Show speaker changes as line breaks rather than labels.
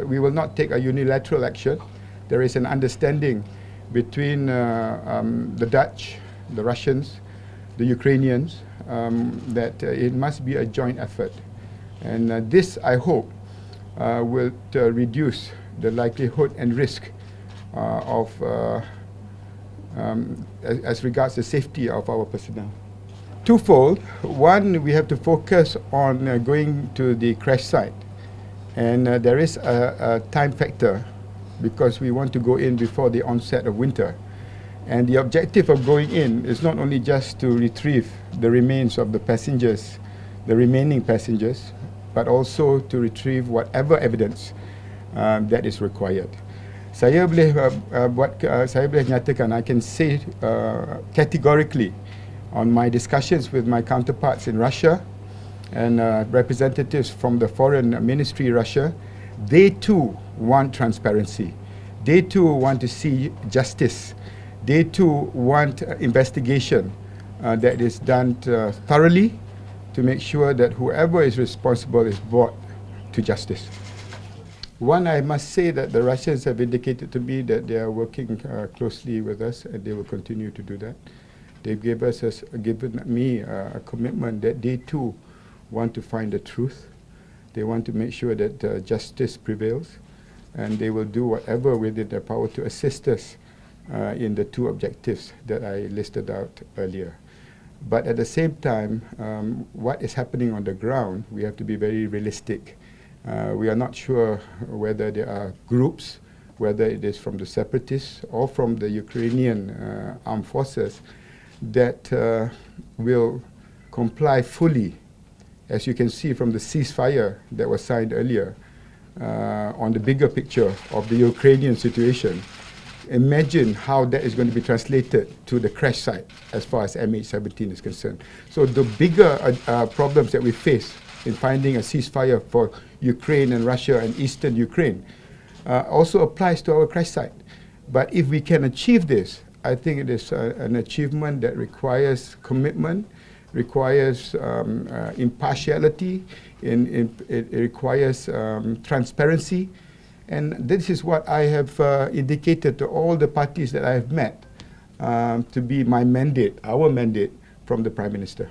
We will not take a unilateral action. There is an understanding between the Dutch, the Russians, the Ukrainians, that it must be a joint effort. And this, I hope, will reduce the likelihood and risk as regards the safety of our personnel. Twofold. One, we have to focus on going to the crash site. And there is a time factor because we want to go in before the onset of winter. And the objective of going in is not only just to retrieve the remains of the passengers, the remaining passengers, but also to retrieve whatever evidence that is required. Saya boleh nyatakan, I can say categorically on my discussions with my counterparts in Russia and representatives from the Foreign Ministry Russia, they too want transparency. They too want to see justice. They too want investigation that is done thoroughly to make sure that whoever is responsible is brought to justice. One, I must say that the Russians have indicated to me that they are working closely with us and they will continue to do that. They've given me a commitment that they too want to find the truth. They want to make sure that justice prevails, and they will do whatever within their power to assist us in the two objectives that I listed out earlier. But at the same time, what is happening on the ground, we have to be very realistic. We are not sure whether there are groups, whether it is from the separatists or from the Ukrainian armed forces, that will comply fully. As you can see from the ceasefire that was signed earlier, on the bigger picture of the Ukrainian situation, imagine how that is going to be translated to the crash site as far as MH17 is concerned. So the bigger problems that we face in finding a ceasefire for Ukraine and Russia and eastern Ukraine also applies to our crash site. But if we can achieve this, I think it is an achievement that requires commitment, requires impartiality, it requires transparency. And this is what I have indicated to all the parties that I have met to be my mandate, our mandate from the Prime Minister.